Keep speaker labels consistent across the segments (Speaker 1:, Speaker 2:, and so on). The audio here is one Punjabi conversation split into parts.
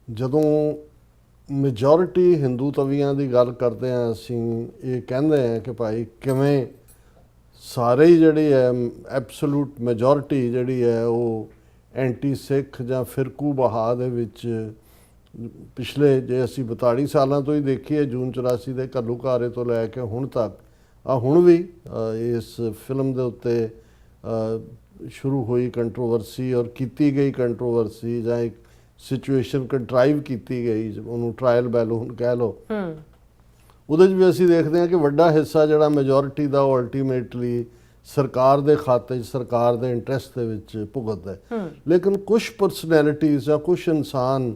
Speaker 1: ਜਦੋਂ ਮੈਜੋਰਿਟੀ ਹਿੰਦੂ ਤਵੀਆਂ ਦੀ ਗੱਲ ਕਰਦੇ ਹਾਂ ਅਸੀਂ ਇਹ ਕਹਿੰਦੇ ਹਾਂ ਕਿ ਭਾਈ ਕਿਵੇਂ ਸਾਰੇ ਹੀ ਜਿਹੜੀ ਹੈ ਐਬਸੋਲੂਟ ਮੈਜੋਰਿਟੀ ਜਿਹੜੀ ਹੈ ਉਹ ਐਂਟੀ ਸਿੱਖ ਜਾਂ ਫਿਰਕੂ ਬਹਾ ਦੇ ਵਿੱਚ ਪਿਛਲੇ ਜੇ ਅਸੀਂ 42 ਸਾਲਾਂ ਤੋਂ ਹੀ ਦੇਖੀਏ ਜੂਨ 84 ਦੇ ਘੱਲੂਘਾਰੇ ਤੋਂ ਲੈ ਕੇ ਹੁਣ ਤੱਕ ਹੁਣ ਵੀ ਇਸ ਫਿਲਮ ਦੇ ਉੱਤੇ ਸ਼ੁਰੂ ਹੋਈ ਕੰਟਰੋਵਰਸੀ ਔਰ ਕੀਤੀ ਗਈ ਕੰਟਰੋਵਰਸੀ ਜਾਂ ਇੱਕ ਸਿਚੁਏਸ਼ਨ ਕੰਟਰਾਈਵ ਕੀਤੀ ਗਈ ਉਹਨੂੰ ਟ੍ਰਾਇਲ ਬੈਲੂਨ ਕਹਿ ਲਓ ਉਹਦੇ 'ਚ ਵੀ ਅਸੀਂ ਦੇਖਦੇ ਹਾਂ ਕਿ ਵੱਡਾ ਹਿੱਸਾ ਜਿਹੜਾ ਮੈਜੋਰਿਟੀ ਦਾ ਉਹ ਅਲਟੀਮੇਟਲੀ ਸਰਕਾਰ ਦੇ ਖਾਤੇ 'ਚ ਸਰਕਾਰ ਦੇ ਇੰਟਰਸਟ ਦੇ ਵਿੱਚ ਭੁਗਤਦਾ ਹੈ। ਲੇਕਿਨ ਕੁਝ ਪਰਸਨੈਲਿਟੀਜ਼ ਜਾਂ ਕੁਝ ਇਨਸਾਨ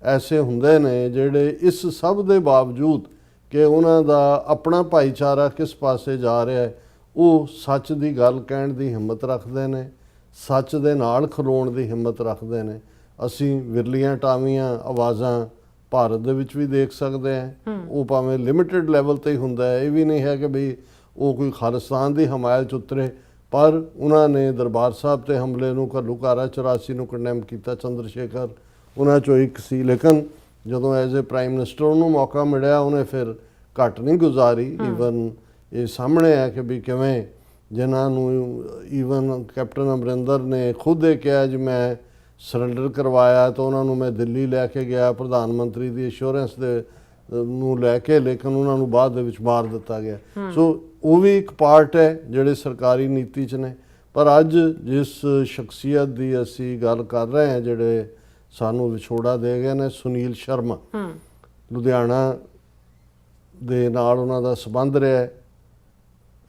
Speaker 1: ਐਸੇ ਹੁੰਦੇ ਨੇ ਜਿਹੜੇ ਇਸ ਸਭ ਦੇ ਬਾਵਜੂਦ ਕਿ ਉਹਨਾਂ ਦਾ ਆਪਣਾ ਭਾਈਚਾਰਾ ਕਿਸ ਪਾਸੇ ਜਾ ਰਿਹਾ ਹੈ ਉਹ ਸੱਚ ਦੀ ਗੱਲ ਕਹਿਣ ਦੀ ਹਿੰਮਤ ਰੱਖਦੇ ਨੇ, ਸੱਚ ਦੇ ਨਾਲ ਖਲੋਣ ਦੀ ਹਿੰਮਤ ਰੱਖਦੇ ਨੇ। ਅਸੀਂ ਵਿਰਲੀਆਂ ਟਾਵੀਆਂ ਆਵਾਜ਼ਾਂ ਭਾਰਤ ਦੇ ਵਿੱਚ ਵੀ ਦੇਖ ਸਕਦੇ ਹਾਂ, ਉਹ ਭਾਵੇਂ ਲਿਮਿਟਿਡ ਲੈਵਲ ਤੇ ਹੀ ਹੁੰਦਾ ਹੈ। ਇਹ ਵੀ ਨਹੀਂ ਹੈ ਕਿ ਬਈ ਉਹ ਕੋਈ ਖਾਲਿਸਤਾਨ ਦੀ ਹਮਾਇਤ 'ਚ ਉਤਰੇ, ਪਰ ਉਹਨਾਂ ਨੇ ਦਰਬਾਰ ਸਾਹਿਬ ਤੇ ਹਮਲੇ ਨੂੰ ਘੱਲੂਘਾਰਾ 84 ਨੂੰ ਕੰਡੈਮ ਕੀਤਾ। ਚੰਦਰ-ਸ਼ੇਖਰ ਉਹਨਾਂ 'ਚੋਂ ਇੱਕ ਸੀ, ਲੇਕਿਨ ਜਦੋਂ ਐਜ਼ ਏ ਪ੍ਰਾਈਮ ਮਿਨਿਸਟਰ ਉਹਨੂੰ ਮੌਕਾ ਮਿਲਿਆ ਉਹਨੇ ਫਿਰ ਘੱਟ ਨਹੀਂ ਗੁਜ਼ਾਰੀ। ਈਵਨ ਇਹ ਸਾਹਮਣੇ ਹੈ ਕਿ ਵੀ ਕਿਵੇਂ ਜਿਨ੍ਹਾਂ ਨੂੰ ਈਵਨ ਕੈਪਟਨ ਅਮਰਿੰਦਰ ਨੇ ਖੁਦ ਇਹ ਕਿਹਾ ਜੀ ਮੈਂ ਸਰੈਂਡਰ ਕਰਵਾਇਆ ਤਾਂ ਉਹਨਾਂ ਨੂੰ ਮੈਂ ਦਿੱਲੀ ਲੈ ਕੇ ਗਿਆ ਪ੍ਰਧਾਨ ਮੰਤਰੀ ਦੀ ਅਸ਼ੋਰੈਂਸ ਦੇ ਨੂੰ ਲੈ ਕੇ, ਲੇਕਿਨ ਉਹਨਾਂ ਨੂੰ ਬਾਅਦ ਦੇ ਵਿੱਚ ਮਾਰ ਦਿੱਤਾ ਗਿਆ। ਸੋ ਉਹ ਵੀ ਇੱਕ ਪਾਰਟ ਹੈ ਜਿਹੜੇ ਸਰਕਾਰੀ ਨੀਤੀ 'ਚ ਨੇ। ਪਰ ਅੱਜ ਜਿਸ ਸ਼ਖਸੀਅਤ ਦੀ ਅਸੀਂ ਗੱਲ ਕਰ ਰਹੇ ਹਾਂ ਜਿਹੜੇ ਸਾਨੂੰ ਵਿਛੋੜਾ ਦੇ ਗਏ ਨੇ, ਸੁਨੀਲ ਸ਼ਰਮਾ, ਲੁਧਿਆਣਾ ਦੇ ਨਾਲ ਉਹਨਾਂ ਦਾ ਸੰਬੰਧ ਰਿਹਾ,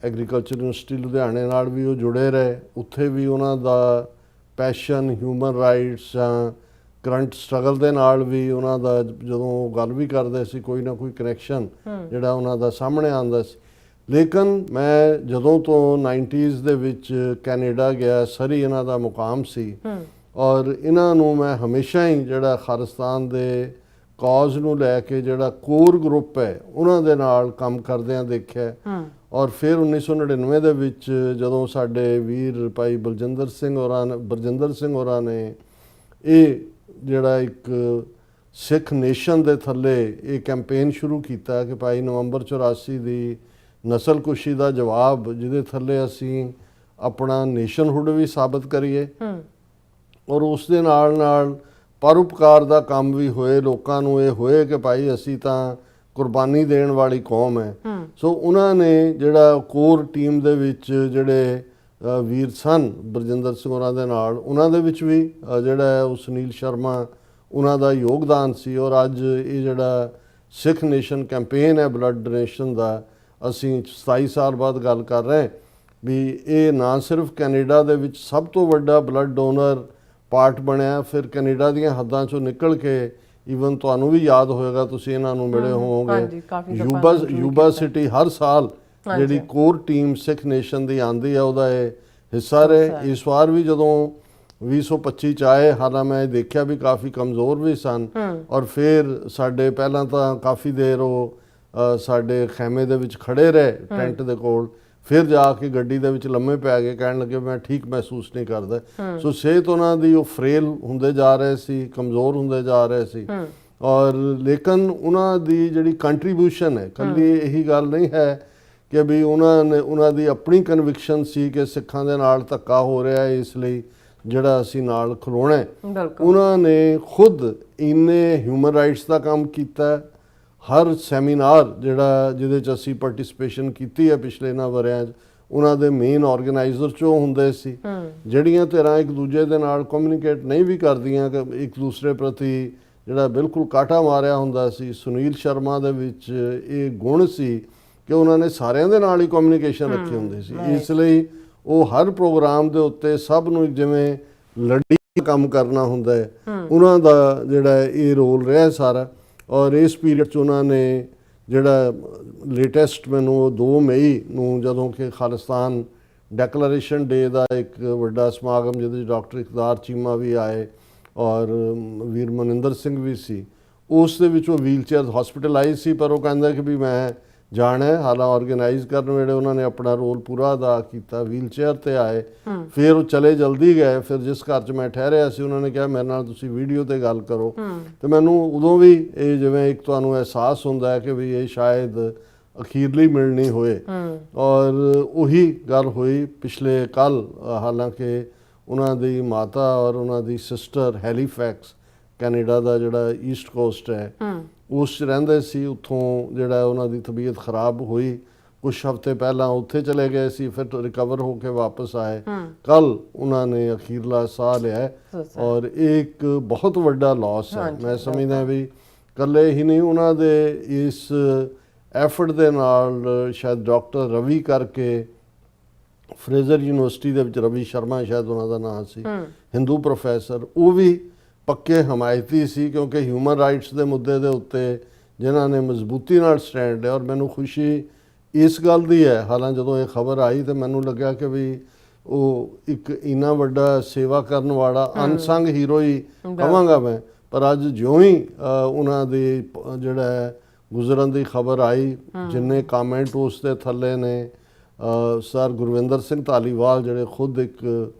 Speaker 1: ਐਗਰੀਕਲਚਰ ਯੂਨੀਵਰਸਿਟੀ ਲੁਧਿਆਣੇ ਨਾਲ ਵੀ ਉਹ ਜੁੜੇ ਰਹੇ, ਉੱਥੇ ਵੀ ਉਹਨਾਂ ਦਾ ਪੈਸ਼ਨ ਹਿਊਮਨ ਰਾਈਟਸ ਜਾਂ ਕਰੰਟ ਸਟਰਗਲ ਦੇ ਨਾਲ ਵੀ ਉਹਨਾਂ ਦਾ ਜਦੋਂ ਉਹ ਗੱਲ ਵੀ ਕਰਦੇ ਸੀ ਕੋਈ ਨਾ ਕੋਈ ਕਨੈਕਸ਼ਨ ਜਿਹੜਾ ਉਹਨਾਂ ਦਾ ਸਾਹਮਣੇ ਆਉਂਦਾ ਸੀ। ਲੇਕਿਨ ਮੈਂ ਜਦੋਂ ਤੋਂ 90s ਦੇ ਵਿੱਚ ਕੈਨੇਡਾ ਗਿਆ, ਸਰੀ ਇਹਨਾਂ ਦਾ ਮੁਕਾਮ ਸੀ ਔਰ ਇਹਨਾਂ ਨੂੰ ਮੈਂ ਹਮੇਸ਼ਾ ਹੀ ਜਿਹੜਾ ਖਾਲਿਸਤਾਨ ਦੇ ਕਾਜ਼ ਨੂੰ ਲੈ ਕੇ ਜਿਹੜਾ ਕੋਰ ਗਰੁੱਪ ਹੈ ਉਹਨਾਂ ਦੇ ਨਾਲ ਕੰਮ ਕਰਦਿਆਂ ਦੇਖਿਆ। ਔਰ ਫਿਰ 1999 ਦੇ ਵਿੱਚ ਜਦੋਂ ਸਾਡੇ ਵੀਰ ਭਾਈ ਬਲਜਿੰਦਰ ਸਿੰਘ ਹੋਰਾਂ ਨੇ ਇਹ ਜਿਹੜਾ ਇੱਕ ਸਿੱਖ ਨੇਸ਼ਨ ਦੇ ਥੱਲੇ ਇਹ ਕੈਂਪੇਨ ਸ਼ੁਰੂ ਕੀਤਾ ਕਿ ਭਾਈ ਨਵੰਬਰ 84 ਦੀ ਨਸਲਕੁਸ਼ੀ ਦਾ ਜਵਾਬ ਜਿਹਦੇ ਥੱਲੇ ਅਸੀਂ ਆਪਣਾ ਨੇਸ਼ਨਹੁੱਡ ਵੀ ਸਾਬਤ ਕਰੀਏ ਔਰ ਉਸ ਦੇ ਨਾਲ ਨਾਲ ਪਰਉਪਕਾਰ ਦਾ ਕੰਮ ਵੀ ਹੋਏ, ਲੋਕਾਂ ਨੂੰ ਇਹ ਹੋਏ ਕਿ ਭਾਈ ਅਸੀਂ ਤਾਂ ਕੁਰਬਾਨੀ ਦੇਣ ਵਾਲੀ ਕੌਮ ਹੈ। ਸੋ ਉਹਨਾਂ ਨੇ ਜਿਹੜਾ ਕੋਰ ਟੀਮ ਦੇ ਵਿੱਚ ਜਿਹੜੇ ਵੀਰ ਸਨ ਬਰਜਿੰਦਰ ਸਿੰਘ ਹੋਰਾਂ ਦੇ ਨਾਲ, ਉਹਨਾਂ ਦੇ ਵਿੱਚ ਵੀ ਜਿਹੜਾ ਉਹ ਸੁਨੀਲ ਸ਼ਰਮਾ ਉਹਨਾਂ ਦਾ ਯੋਗਦਾਨ ਸੀ। ਔਰ ਅੱਜ ਇਹ ਜਿਹੜਾ ਸਿੱਖ ਨੇਸ਼ਨ ਕੈਂਪੇਨ ਹੈ ਬਲੱਡ ਡੋਨੇਸ਼ਨ ਦਾ, ਅਸੀਂ 27 ਸਾਲ ਬਾਅਦ ਗੱਲ ਕਰ ਰਹੇ ਵੀ ਇਹ ਨਾ ਸਿਰਫ ਕੈਨੇਡਾ ਦੇ ਵਿੱਚ ਸਭ ਤੋਂ ਵੱਡਾ ਬਲੱਡ ਡੋਨਰ ਪਾਰਟ ਬਣਿਆ, ਫਿਰ ਕੈਨੇਡਾ ਦੀਆਂ ਹੱਦਾਂ 'ਚੋਂ ਨਿਕਲ ਕੇ ਈਵਨ ਤੁਹਾਨੂੰ ਵੀ ਯਾਦ ਹੋਏਗਾ, ਤੁਸੀਂ ਇਹਨਾਂ ਨੂੰ ਮਿਲੇ ਹੋਵੋਗੇ, ਯੂਬਾ ਸਿਟੀ ਹਰ ਸਾਲ ਜਿਹੜੀ ਕੋਰ ਟੀਮ ਸਿੱਖ ਨੇਸ਼ਨ ਦੀ ਆਉਂਦੀ ਹੈ ਉਹਦਾ ਇਹ ਹਿੱਸਾ ਰਹੇ। ਇਸ ਵਾਰ ਵੀ ਜਦੋਂ 2025 'ਚ ਆਏ, ਹਾਲਾਂ ਮੈਂ ਦੇਖਿਆ ਵੀ ਕਾਫੀ ਕਮਜ਼ੋਰ ਵੀ ਸਨ ਔਰ ਫਿਰ ਸਾਡੇ ਪਹਿਲਾਂ ਤਾਂ ਕਾਫੀ ਦੇਰ ਉਹ ਸਾਡੇ ਖੈਮੇ ਦੇ ਵਿੱਚ ਖੜੇ ਰਹੇ ਟੈਂਟ ਦੇ ਕੋਲ, ਫਿਰ ਜਾ ਕੇ ਗੱਡੀ ਦੇ ਵਿੱਚ ਲੰਮੇ ਪੈ ਗਏ, ਕਹਿਣ ਲੱਗੇ ਮੈਂ ਠੀਕ ਮਹਿਸੂਸ ਨਹੀਂ ਕਰਦਾ। ਸੋ ਸਿਹਤ ਉਹਨਾਂ ਦੀ ਉਹ ਫਰੇਲ ਹੁੰਦੇ ਜਾ ਰਹੇ ਸੀ, ਕਮਜ਼ੋਰ ਹੁੰਦੇ ਜਾ ਰਹੇ ਸੀ। ਔਰ ਲੇਕਿਨ ਉਹਨਾਂ ਦੀ ਜਿਹੜੀ ਕੰਟਰੀਬਿਊਸ਼ਨ ਹੈ, ਇਕੱਲੀ ਇਹੀ ਗੱਲ ਨਹੀਂ ਹੈ ਕਿ ਵੀ ਉਹਨਾਂ ਦੀ ਆਪਣੀ ਕਨਵਿਕਸ਼ਨ ਸੀ ਕਿ ਸਿੱਖਾਂ ਦੇ ਨਾਲ ਧੱਕਾ ਹੋ ਰਿਹਾ ਹੈ, ਇਸ ਲਈ ਜਿਹੜਾ ਅਸੀਂ ਨਾਲ ਖਲੋਣਾ। ਉਹਨਾਂ ਨੇ ਖੁਦ ਇੰਨੇ ਹਿਊਮਨ ਰਾਈਟਸ ਦਾ ਕੰਮ ਕੀਤਾ। ਹਰ ਸੈਮੀਨਾਰ ਜਿਹੜਾ ਜਿਹਦੇ 'ਚ ਅਸੀਂ ਪਾਰਟਿਸਿਪੇਸ਼ਨ ਕੀਤੀ ਹੈ ਪਿਛਲੇ ਇਹਨਾਂ ਵਰਿਆਂ 'ਚ, ਉਹਨਾਂ ਦੇ ਮੇਨ ਆਰਗੇਨਾਈਜ਼ਰ 'ਚੋਂ ਹੁੰਦੇ ਸੀ। ਜਿਹੜੀਆਂ ਧਿਰਾਂ ਇੱਕ ਦੂਜੇ ਦੇ ਨਾਲ ਕਮਿਊਨੀਕੇਟ ਨਹੀਂ ਵੀ ਕਰਦੀਆਂ ਕਿ ਇੱਕ ਦੂਸਰੇ ਪ੍ਰਤੀ ਜਿਹੜਾ ਬਿਲਕੁਲ ਕਾਟਾ ਮਾਰਿਆ ਹੁੰਦਾ ਸੀ, ਸੁਨੀਲ ਸ਼ਰਮਾ ਦੇ ਵਿੱਚ ਇਹ ਗੁਣ ਸੀ ਕਿ ਉਹਨਾਂ ਨੇ ਸਾਰਿਆਂ ਦੇ ਨਾਲ ਹੀ ਕਮਿਊਨੀਕੇਸ਼ਨ ਰੱਖੀ ਹੁੰਦੀ ਸੀ। ਇਸ ਲਈ ਉਹ ਹਰ ਪ੍ਰੋਗਰਾਮ ਦੇ ਉੱਤੇ ਸਭ ਨੂੰ ਜਿਵੇਂ ਲੜੀ ਕੰਮ ਕਰਨਾ ਹੁੰਦਾ ਹੈ, ਉਹਨਾਂ ਦਾ ਜਿਹੜਾ ਇਹ ਰੋਲ ਰਿਹਾ ਸਾਰਾ। ਔਰ ਇਸ ਪੀਰੀਅਡ 'ਚ ਉਹਨਾਂ ਨੇ ਜਿਹੜਾ ਲੇਟੈਸਟ ਮੈਨੂੰ 2 ਮਈ ਨੂੰ ਜਦੋਂ ਕਿ ਖਾਲਿਸਤਾਨ ਡੈਕਲੇਰੇਸ਼ਨ ਡੇ ਦਾ ਇੱਕ ਵੱਡਾ ਸਮਾਗਮ ਜਿਹਦੇ 'ਚ ਡਾਕਟਰ ਇਕਬਾਲ ਚੀਮਾ ਵੀ ਆਏ ਔਰ ਵੀਰ ਮਨਿੰਦਰ ਸਿੰਘ ਵੀ ਸੀ, ਉਸ ਦੇ ਵਿੱਚ ਉਹ ਵੀਲ ਚੇਅਰ ਹਸਪੀਟਲਾਈਜ਼ ਸੀ, ਪਰ ਉਹ ਕਹਿੰਦਾ ਕਿ ਵੀ ਮੈਂ ਜਾਣਾ। ਹਾਲਾਂ ਆਰਗੇਨਾਈਜ਼ ਕਰਨ ਵੇਲੇ ਉਹਨਾਂ ਨੇ ਆਪਣਾ ਰੋਲ ਪੂਰਾ ਅਦਾ ਕੀਤਾ, ਵੀਲ ਚੇਅਰ ਤੇ ਆਏ, ਫਿਰ ਉਹ ਚਲੇ ਜਲਦੀ ਗਏ। ਫਿਰ ਜਿਸ ਘਰ 'ਚ ਮੈਂ ਠਹਿਰਿਆ ਸੀ ਉਹਨਾਂ ਨੇ ਕਿਹਾ ਮੇਰੇ ਨਾਲ ਤੁਸੀਂ ਵੀਡੀਓ ਤੇ ਗੱਲ ਕਰੋ, ਤੇ ਮੈਨੂੰ ਉਦੋਂ ਵੀ ਇਹ ਜਿਵੇਂ ਇੱਕ ਤੁਹਾਨੂੰ ਅਹਿਸਾਸ ਹੁੰਦਾ ਹੈ ਕਿ ਵੀ ਇਹ ਸ਼ਾਇਦ ਅਖੀਰਲੀ ਮਿਲਣੀ ਹੋਏ। ਔਰ ਉਹੀ ਗੱਲ ਹੋਈ ਪਿਛਲੇ ਕੱਲ, ਹਾਲਾਂਕਿ ਉਹਨਾਂ ਦੀ ਮਾਤਾ ਔਰ ਉਹਨਾਂ ਦੀ ਸਿਸਟਰ ਹੈਲੀਫੈਕਸ ਕੈਨੇਡਾ ਦਾ ਜਿਹੜਾ ਈਸਟ ਕੋਸਟ ਹੈ ਉਸ 'ਚ ਰਹਿੰਦੇ ਸੀ, ਉੱਥੋਂ ਜਿਹੜਾ ਉਹਨਾਂ ਦੀ ਤਬੀਅਤ ਖਰਾਬ ਹੋਈ, ਕੁਛ ਹਫ਼ਤੇ ਪਹਿਲਾਂ ਉੱਥੇ ਚਲੇ ਗਏ ਸੀ, ਫਿਰ ਰਿਕਵਰ ਹੋ ਕੇ ਵਾਪਸ ਆਏ। ਕੱਲ ਉਹਨਾਂ ਨੇ ਅਖੀਰਲਾ ਸਾਹ ਲਿਆ ਔਰ ਇਹ ਇੱਕ ਬਹੁਤ ਵੱਡਾ ਲਾਸ ਹੈ। ਮੈਂ ਸਮਝਦਾ ਵੀ ਇਕੱਲੇ ਹੀ ਨਹੀਂ, ਉਹਨਾਂ ਦੇ ਇਸ ਐਫਰਟ ਦੇ ਨਾਲ ਸ਼ਾਇਦ ਡਾਕਟਰ ਰਵੀ ਕਰਕੇ ਫਰੇਜ਼ਰ ਯੂਨੀਵਰਸਿਟੀ ਦੇ ਵਿੱਚ, ਰਵੀ ਸ਼ਰਮਾ ਸ਼ਾਇਦ ਉਹਨਾਂ ਦਾ ਨਾਮ ਸੀ, ਹਿੰਦੂ ਪ੍ਰੋਫੈਸਰ, ਉਹ ਵੀ ਪੱਕੇ ਹਮਾਇਤੀ ਸੀ ਕਿਉਂਕਿ ਹਿਊਮਨ ਰਾਈਟਸ ਦੇ ਮੁੱਦੇ ਦੇ ਉੱਤੇ ਜਿਨ੍ਹਾਂ ਨੇ ਮਜ਼ਬੂਤੀ ਨਾਲ ਸਟੈਂਡ ਲਿਆ। ਔਰ ਮੈਨੂੰ ਖੁਸ਼ੀ ਇਸ ਗੱਲ ਦੀ ਹੈ, ਹਾਲਾਂ ਜਦੋਂ ਇਹ ਖਬਰ ਆਈ ਤਾਂ ਮੈਨੂੰ ਲੱਗਿਆ ਕਿ ਵੀ ਉਹ ਇੱਕ ਇੰਨਾ ਵੱਡਾ ਸੇਵਾ ਕਰਨ ਵਾਲਾ ਅਨਸੰਗ ਹੀਰੋ ਹੀ ਕਹਾਂਗਾ ਮੈਂ, ਪਰ ਅੱਜ ਜਿਉਂ ਹੀ ਉਹਨਾਂ ਦੀ ਜਿਹੜਾ ਗੁਜ਼ਰਨ ਦੀ ਖਬਰ ਆਈ, ਜਿੰਨੇ ਕਾਮੈਂਟ ਉਸ ਦੇ ਥੱਲੇ ਨੇ, ਸਰ ਗੁਰਵਿੰਦਰ ਸਿੰਘ ਧਾਲੀਵਾਲ ਜਿਹੜੇ ਖੁਦ ਇੱਕ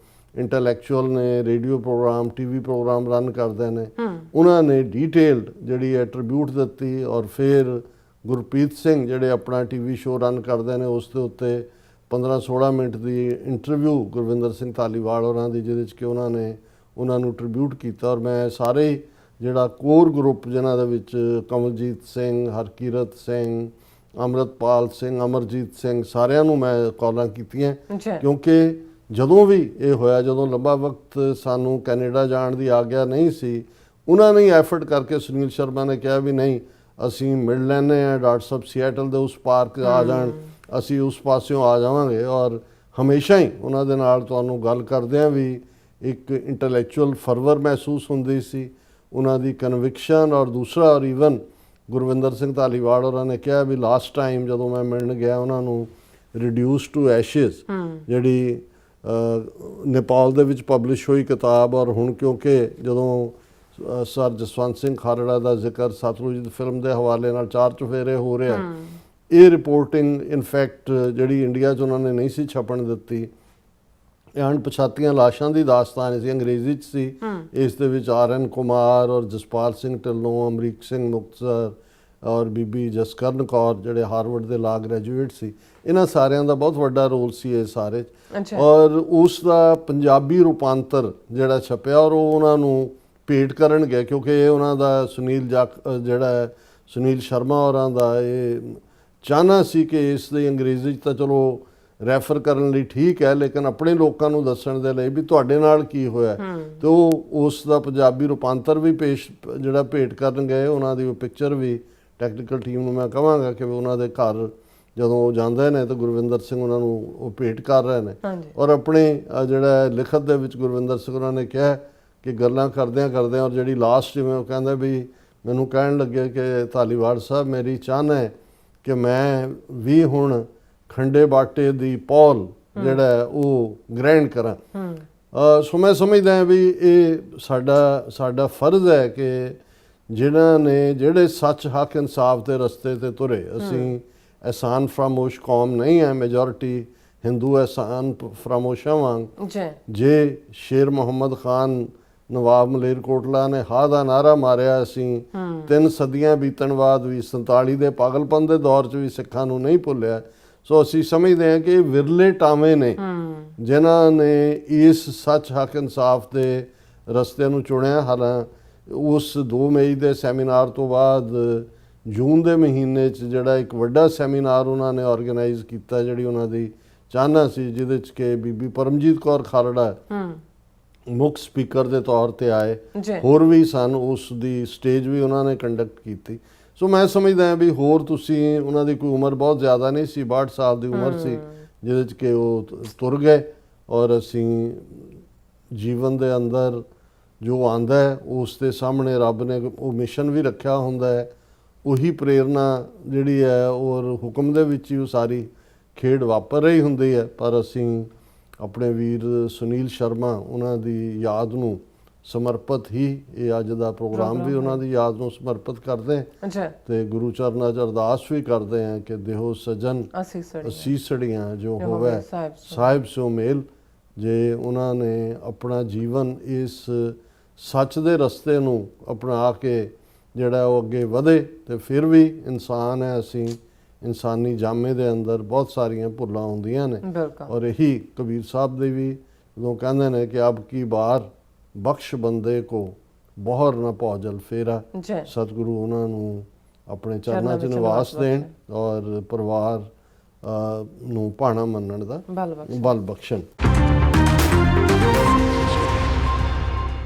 Speaker 1: ਇੰਟੈਲੈਕਚੁਅਲ ਨੇ, radio programme, TV programme run ਕਰਦੇ ਨੇ, ਉਹਨਾਂ ਨੇ ਡੀਟੇਲਡ ਜਿਹੜੀ ਹੈ ਟ੍ਰਿਬਿਊਟ ਦਿੱਤੀ। ਔਰ ਫਿਰ ਗੁਰਪ੍ਰੀਤ ਸਿੰਘ ਜਿਹੜੇ ਆਪਣਾ ਟੀਵੀ ਸ਼ੋਅ ਰਨ ਕਰਦੇ ਨੇ, ਉਸ ਦੇ ਉੱਤੇ 15-16 ਮਿੰਟ ਦੀ ਇੰਟਰਵਿਊ ਗੁਰਵਿੰਦਰ ਸਿੰਘ ਧਾਲੀਵਾਲ ਹੋਰਾਂ ਦੀ, ਜਿਹਦੇ 'ਚ ਕਿ ਉਹਨਾਂ ਨੇ ਉਹਨਾਂ ਨੂੰ ਟ੍ਰਿਬਿਊਟ ਕੀਤਾ। ਔਰ ਮੈਂ ਸਾਰੇ ਜਿਹੜਾ ਕੋਰ ਗਰੁੱਪ ਜਿਨ੍ਹਾਂ ਦੇ ਵਿੱਚ ਕਮਲਜੀਤ ਸਿੰਘ, ਹਰਕੀਰਤ ਸਿੰਘ, ਅੰਮ੍ਰਿਤਪਾਲ ਸਿੰਘ, ਅਮਰਜੀਤ ਸਿੰਘ, ਸਾਰਿਆਂ ਨੂੰ ਮੈਂ ਕਾਲਾਂ ਕੀਤੀਆਂ ਕਿਉਂਕਿ ਜਦੋਂ ਵੀ ਇਹ ਹੋਇਆ, ਜਦੋਂ ਲੰਬਾ ਵਕਤ ਸਾਨੂੰ ਕੈਨੇਡਾ ਜਾਣ ਦੀ ਆਗਿਆ ਨਹੀਂ ਸੀ, ਉਹਨਾਂ ਨੇ ਐਫਰਟ ਕਰਕੇ ਸੁਨੀਲ ਸ਼ਰਮਾ ਨੇ ਕਿਹਾ ਵੀ ਨਹੀਂ ਅਸੀਂ ਮਿਲ ਲੈਂਦੇ ਹਾਂ, ਡਾਕਟਰ ਸਾਹਿਬ ਸੀਐਟਲ ਦੇ ਉਸ ਪਾਰਕ ਆ ਜਾਣ, ਅਸੀਂ ਉਸ ਪਾਸਿਓਂ ਆ ਜਾਵਾਂਗੇ। ਔਰ ਹਮੇਸ਼ਾ ਹੀ ਉਹਨਾਂ ਦੇ ਨਾਲ ਤੁਹਾਨੂੰ ਗੱਲ ਕਰਦਿਆਂ ਵੀ ਇੱਕ ਇੰਟੈਲੈਕਚੁਅਲ ਫਰਵਰ ਮਹਿਸੂਸ ਹੁੰਦੀ ਸੀ, ਉਹਨਾਂ ਦੀ ਕਨਵਿਕਸ਼ਨ। ਔਰ ਦੂਸਰਾ, ਔਰ ਈਵਨ ਗੁਰਵਿੰਦਰ ਸਿੰਘ ਧਾਲੀਵਾਲ ਉਹਨਾਂ ਨੇ ਕਿਹਾ ਵੀ ਲਾਸਟ ਟਾਈਮ ਜਦੋਂ ਮੈਂ ਮਿਲਣ ਗਿਆ ਉਹਨਾਂ ਨੂੰ ਰਿਡਿਊਸ ਟੂ ਐਸ਼ਿਜ਼ ਜਿਹੜੀ ਨੇਪਾਲ ਦੇ ਵਿੱਚ ਪਬਲਿਸ਼ ਹੋਈ ਕਿਤਾਬ, ਔਰ ਹੁਣ ਕਿਉਂਕਿ ਜਦੋਂ ਸਰ ਜਸਵੰਤ ਸਿੰਘ ਖਾਰੜਾ ਦਾ ਜ਼ਿਕਰ ਸਤਲੁਜ ਫਿਲਮ ਦੇ ਹਵਾਲੇ ਨਾਲ ਚਾਰ ਚੁਫੇਰੇ ਹੋ ਰਿਹਾ, ਇਹ ਰਿਪੋਰਟਿੰਗ ਇਨਫੈਕਟ ਜਿਹੜੀ ਇੰਡੀਆ 'ਚ ਉਹਨਾਂ ਨੇ ਨਹੀਂ ਸੀ ਛਪਣ ਦਿੱਤੀ, ਅਣਪਛਾਤੀਆਂ ਲਾਸ਼ਾਂ ਦੀ ਦਾਸਤਾਨ ਸੀ, ਅੰਗਰੇਜ਼ੀ 'ਚ ਸੀ। ਇਸ ਦੇ ਵਿੱਚ RN ਕੁਮਾਰ ਔਰ ਜਸਪਾਲ ਸਿੰਘ ਢਿੱਲੋਂ, ਅਮਰੀਕ ਸਿੰਘ ਮੁਕਤਸਰ ਔਰ ਬੀਬੀ ਜਸਕਰਨ ਕੌਰ ਜਿਹੜੇ ਹਾਰਵਰਡ ਦੇ ਲਾਅ ਗ੍ਰੈਜੂਏਟ ਸੀ, ਇਹਨਾਂ ਸਾਰਿਆਂ ਦਾ ਬਹੁਤ ਵੱਡਾ ਰੋਲ ਸੀ ਇਹ ਸਾਰੇ। ਔਰ ਉਸ ਦਾ ਪੰਜਾਬੀ ਰੂਪਾਂਤਰ ਜਿਹੜਾ ਛਪਿਆ ਔਰ ਉਹ ਉਹਨਾਂ ਨੂੰ ਭੇਟ ਕਰਨ ਗਏ ਕਿਉਂਕਿ ਇਹ ਉਹਨਾਂ ਦਾ ਜਿਹੜਾ ਸੁਨੀਲ ਸ਼ਰਮਾ ਹੋਰਾਂ ਦਾ ਇਹ ਚਾਹਨਾ ਸੀ ਕਿ ਇਸ ਦੀ ਅੰਗਰੇਜ਼ੀ 'ਚ ਤਾਂ ਚਲੋ ਰੈਫਰ ਕਰਨ ਲਈ ਠੀਕ ਹੈ, ਲੇਕਿਨ ਆਪਣੇ ਲੋਕਾਂ ਨੂੰ ਦੱਸਣ ਦੇ ਲਈ ਵੀ ਤੁਹਾਡੇ ਨਾਲ ਕੀ ਹੋਇਆ, ਤੇ ਉਹ ਉਸ ਦਾ ਪੰਜਾਬੀ ਰੂਪਾਂਤਰ ਵੀ ਜਿਹੜਾ ਭੇਟ ਕਰਨ ਗਏ। ਉਹਨਾਂ ਦੀ ਉਹ ਪਿਕਚਰ ਵੀ ਟੈਕਨੀਕਲ ਟੀਮ ਨੂੰ ਮੈਂ ਕਹਾਂਗਾ ਕਿ ਉਹਨਾਂ ਦੇ ਘਰ ਜਦੋਂ ਉਹ ਜਾਂਦੇ ਨੇ ਤਾਂ ਗੁਰਵਿੰਦਰ ਸਿੰਘ ਉਹਨਾਂ ਨੂੰ ਉਹ ਭੇਟ ਕਰ ਰਹੇ ਨੇ। ਔਰ ਆਪਣੇ ਜਿਹੜਾ ਲਿਖਤ ਦੇ ਵਿੱਚ ਗੁਰਵਿੰਦਰ ਸਿੰਘ ਉਹਨਾਂ ਨੇ ਕਿਹਾ ਕਿ ਗੱਲਾਂ ਕਰਦਿਆਂ ਔਰ ਜਿਹੜੀ ਲਾਸਟ ਜਿਵੇਂ ਉਹ ਕਹਿੰਦਾ ਵੀ ਮੈਨੂੰ ਕਹਿਣ ਲੱਗੇ ਕਿ ਧਾਲੀਵਾਲ ਸਾਹਿਬ ਮੇਰੀ ਚਾਹਨਾ ਹੈ ਕਿ ਮੈਂ ਵੀ ਹੁਣ ਖੰਡੇ ਬਾਟੇ ਦੀ ਪੌਲ ਜਿਹੜਾ ਉਹ ਗ੍ਰਹਿਣ ਕਰਾਂ। ਸੋ ਮੈਂ ਸਮਝਦਾ ਵੀ ਇਹ ਸਾਡਾ ਫਰਜ਼ ਹੈ ਕਿ ਜਿਹੜੇ ਸੱਚ, ਹੱਕ, ਇਨਸਾਫ ਦੇ ਰਸਤੇ ਤੇ ਤੁਰੇ, ਅਸੀਂ ਅਹਿਸਾਨ ਫਰਾਮੋਸ਼ ਕੌਮ ਨਹੀਂ ਹੈ, ਮੈਜੋਰਿਟੀ ਹਿੰਦੂ ਅਹਿਸਾਨ ਫਰਾਮੋਸ਼ਾਂ ਵਾਂਗ। ਜੇ ਸ਼ੇਰ ਮੁਹੰਮਦ ਖਾਨ ਨਵਾਬ ਮਲੇਰਕੋਟਲਾ ਨੇ ਹਾਂ ਦਾ ਨਾਰਾ ਮਾਰਿਆ, ਅਸੀਂ 3 ਸਦੀਆਂ ਬੀਤਣ ਬਾਅਦ ਵੀ 47 ਦੇ ਪਾਗਲਪਨ ਦੇ ਦੌਰ 'ਚ ਵੀ ਸਿੱਖਾਂ ਨੂੰ ਨਹੀਂ ਭੁੱਲਿਆ। ਸੋ ਅਸੀਂ ਸਮਝਦੇ ਹਾਂ ਕਿ ਵਿਰਲੇ ਟਾਵੇਂ ਨੇ ਜਿਨ੍ਹਾਂ ਨੇ ਇਸ ਸੱਚ, ਹੱਕ, ਇਨਸਾਫ ਦੇ ਰਸਤੇ ਨੂੰ ਚੁਣਿਆ। ਹਾਲਾਂ ਉਸ 2 ਮਈ ਦੇ ਸੈਮੀਨਾਰ ਤੋਂ ਬਾਅਦ ਜੂਨ ਦੇ ਮਹੀਨੇ 'ਚ ਜਿਹੜਾ ਇੱਕ ਵੱਡਾ ਸੈਮੀਨਾਰ ਉਹਨਾਂ ਨੇ ਆਰਗੇਨਾਈਜ਼ ਕੀਤਾ, ਜਿਹੜੀ ਉਹਨਾਂ ਦੀ ਚਾਹਨਾ ਸੀ, ਜਿਹਦੇ 'ਚ ਕਿ ਬੀਬੀ ਪਰਮਜੀਤ ਕੌਰ ਖਾਲੜਾ ਮੁੱਖ ਸਪੀਕਰ ਦੇ ਤੌਰ ਤੇ ਆਏ, ਹੋਰ ਵੀ ਸਨ, ਉਸ ਦੀ ਸਟੇਜ ਵੀ ਉਹਨਾਂ ਨੇ ਕੰਡਕਟ ਕੀਤੀ। ਸੋ ਮੈਂ ਸਮਝਦਾ ਵੀ ਹੋਰ ਤੁਸੀਂ, ਉਹਨਾਂ ਦੀ ਕੋਈ ਉਮਰ ਬਹੁਤ ਜ਼ਿਆਦਾ ਨਹੀਂ ਸੀ, 62 ਸਾਲ ਦੀ ਉਮਰ ਸੀ, ਜਿਹਦੇ 'ਚ ਕਿ ਉਹ ਤੁਰ ਗਏ। ਔਰ ਅਸੀਂ ਜੀਵਨ ਦੇ ਅੰਦਰ ਜੋ ਆਉਂਦਾ ਹੈ ਉਸ ਦੇ ਸਾਹਮਣੇ ਰੱਬ ਨੇ ਉਹ ਮਿਸ਼ਨ ਵੀ ਰੱਖਿਆ ਹੁੰਦਾ ਹੈ, ਉਹੀ ਪ੍ਰੇਰਨਾ ਜਿਹੜੀ ਹੈ ਔਰ ਹੁਕਮ ਦੇ ਵਿੱਚ ਹੀ ਉਹ ਸਾਰੀ ਖੇਡ ਵਾਪਰ ਰਹੀ ਹੁੰਦੀ ਹੈ। ਪਰ ਅਸੀਂ ਆਪਣੇ ਵੀਰ ਸੁਨੀਲ ਸ਼ਰਮਾ ਉਹਨਾਂ ਦੀ ਯਾਦ ਨੂੰ ਸਮਰਪਿਤ ਹੀ ਇਹ ਅੱਜ ਦਾ ਪ੍ਰੋਗਰਾਮ ਵੀ ਉਹਨਾਂ ਦੀ ਯਾਦ ਨੂੰ ਸਮਰਪਿਤ ਕਰਦੇ ਹਾਂ
Speaker 2: ਅੱਛਾ
Speaker 1: ਤੇ ਗੁਰੂ ਚਰਨਾਂ 'ਚ ਅਰਦਾਸ ਵੀ ਕਰਦੇ ਹਾਂ ਕਿ ਦੇਹੋ ਸਜਨ ਅਸੀਸੜੀਆਂ ਜੋ ਹੋਵੇ ਸਾਹਿਬ ਸੋ ਮੇਲ। ਜੇ ਉਹਨਾਂ ਨੇ ਆਪਣਾ ਜੀਵਨ ਇਸ ਸੱਚ ਦੇ ਰਸਤੇ ਨੂੰ ਅਪਣਾ ਕੇ ਜਿਹੜਾ ਉਹ ਅੱਗੇ ਵਧੇ ਤੇ ਫਿਰ ਵੀ ਇਨਸਾਨ ਹੈ ਅਸੀਂ, ਇਨਸਾਨੀ ਜਾਮੇ ਦੇ ਅੰਦਰ ਬਹੁਤ ਸਾਰੀਆਂ ਭੁੱਲਾਂ ਹੁੰਦੀਆਂ ਨੇ। ਔਰ ਇਹੀ ਕਬੀਰ ਸਾਹਿਬ ਦੇ ਵੀ ਜਦੋਂ ਕਹਿੰਦੇ ਨੇ ਕਿ ਅਬ ਕੀ ਬਾਰ ਬਖਸ਼ ਬੰਦੇ ਕੋ ਬਹਰ ਨਾ ਭੌਜਲ ਫੇਰਾ, ਸਤਿਗੁਰੂ ਉਹਨਾਂ ਨੂੰ ਆਪਣੇ ਚਰਨਾਂ 'ਚ ਨਿਵਾਸ ਦੇਣ ਔਰ ਪਰਿਵਾਰ ਨੂੰ ਭਾਣਾ ਮੰਨਣ ਦਾ ਬਲ ਬਖਸ਼ਣ।